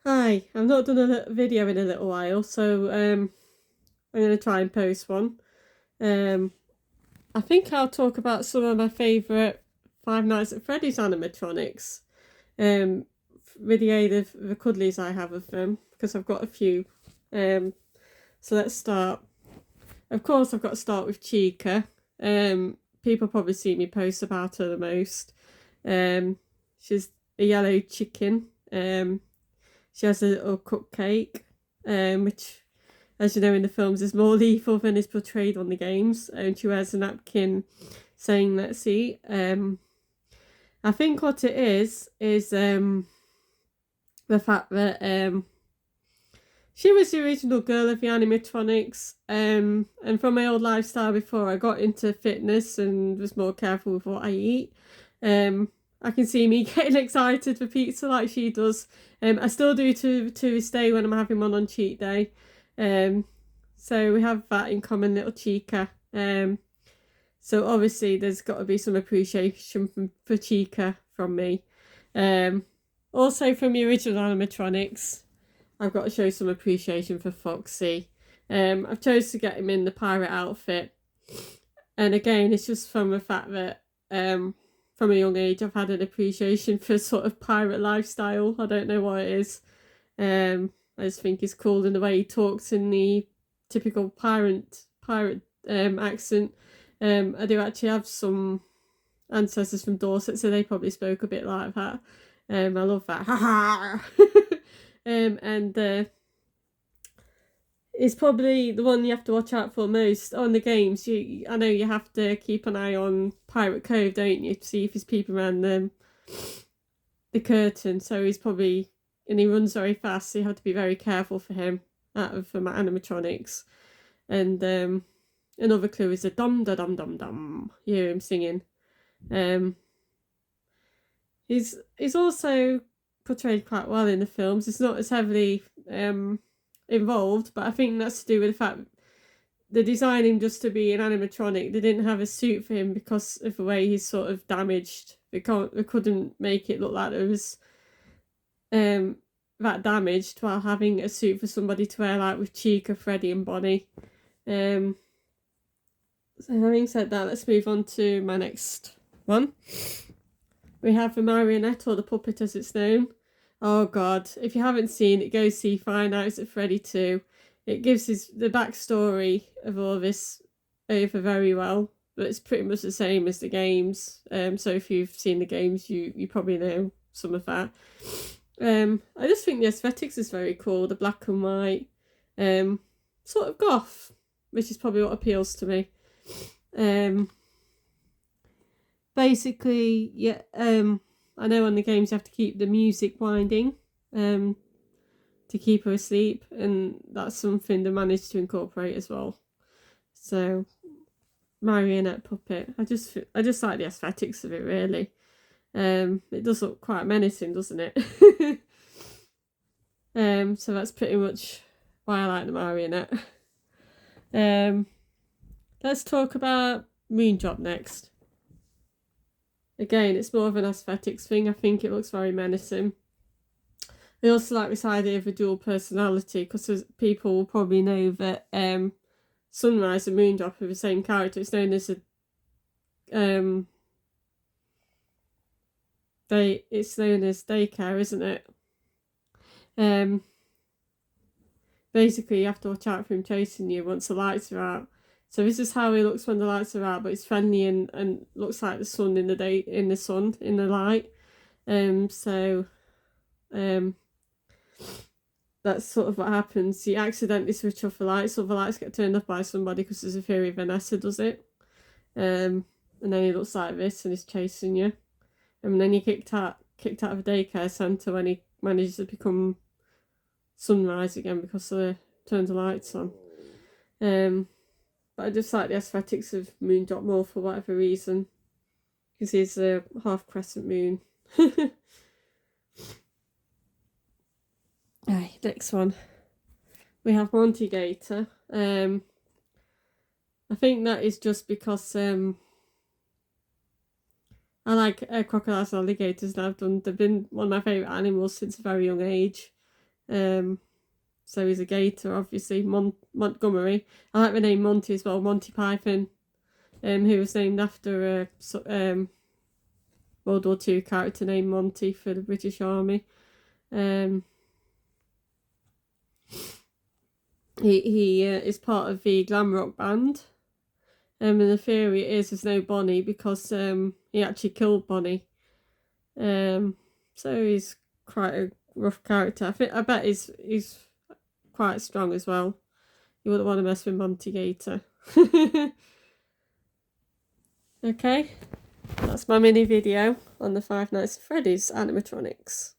Hi, I've not done a video in a little while, so I'm going to try and post one. Um, I think I'll talk about some of my favourite Five Nights at Freddy's animatronics, um, with the aid of the cuddlies I have of them, because I've got a few. So let's start. Of course, I've got to start with Chica. People probably see me post about her the most. She's a yellow chicken. She has a little cupcake, which, as you know in the films, is more lethal than is portrayed on the games. And she wears a napkin saying, "Let's eat." I think what it is the fact that she was the original girl of the animatronics. And from my old lifestyle before I got into fitness and was more careful with what I eat, I can see me getting excited for pizza like she does. I still do to this day when I'm having one on cheat day. So we have that in common, little Chica. So obviously there's got to be some appreciation for Chica from me. Also from the original animatronics, I've got to show some appreciation for Foxy. I've chose to get him in the pirate outfit. And again, it's just from the fact that from a young age I've had an appreciation for sort of pirate lifestyle. I don't know what it is. I just think he's cool in the way he talks in the typical pirate accent. I do actually have some ancestors from Dorset, so they probably spoke a bit like that. I love that. Ha ha. And it's probably the one you have to watch out for most on the games. I know you have to keep an eye on Pirate Cove, don't you, to see if he's peeping around the curtain. So he's probably, and he runs very fast, so you have to be very careful for him out of my animatronics. And another clue is a dum da dum dum dum. You hear him singing. He's also portrayed quite well in the films. It's not as heavily involved, but I think that's to do with the fact they designed him just to be an animatronic. They didn't have a suit for him because of the way he's sort of damaged. They couldn't make it look like it was that damaged while having a suit for somebody to wear, like with Chica, Freddy and Bonnie. So having said that, let's move on to my next one. We have the marionette, or the puppet as it's known. Oh god, if you haven't seen it, go see Five Nights at Freddy 2. It gives the backstory of all this over very well, but it's pretty much the same as the games. So if you've seen the games, you probably know some of that. I just think the aesthetics is very cool, the black and white, sort of goth, which is probably what appeals to me. Basically, yeah, I know on the games you have to keep the music winding to keep her asleep, and that's something they managed to incorporate as well. So, marionette puppet. I just like the aesthetics of it, really. It does look quite menacing, doesn't it? So that's pretty much why I like the marionette. Let's talk about Moondrop next. Again, it's more of an aesthetics thing. I think it looks very menacing. I also like this idea of a dual personality, because people will probably know that Sunrise and Moondrop are the same character. It's known as it's known as daycare, isn't it? Basically you have to watch out for him chasing you once the lights are out. So this is how he looks when the lights are out, but he's friendly and looks like the sun in the light. That's sort of what happens. You accidentally switch off the lights, or the lights get turned off by somebody because there's a theory Vanessa does it. And then he looks like this and he's chasing you. And then you're kicked out of the daycare centre when he manages to become Sunrise again because they turned the lights on. But I just like the aesthetics of Moondrop more for whatever reason, because he's a half crescent moon. Right, next one. We have Monty Gator. I think that is just because I like crocodiles and alligators, and they've been one of my favourite animals since a very young age. So he's a gator, obviously. Montgomery. I like the name Monty as well. Monty Python. Who was named after a World War II character named Monty for the British Army. He is part of the glam rock band. And the theory is there's no Bonnie because he actually killed Bonnie. So he's quite a rough character. I bet he's quite strong as well. You wouldn't want to mess with Monty Gator. Okay, that's my mini video on the Five Nights at Freddy's animatronics.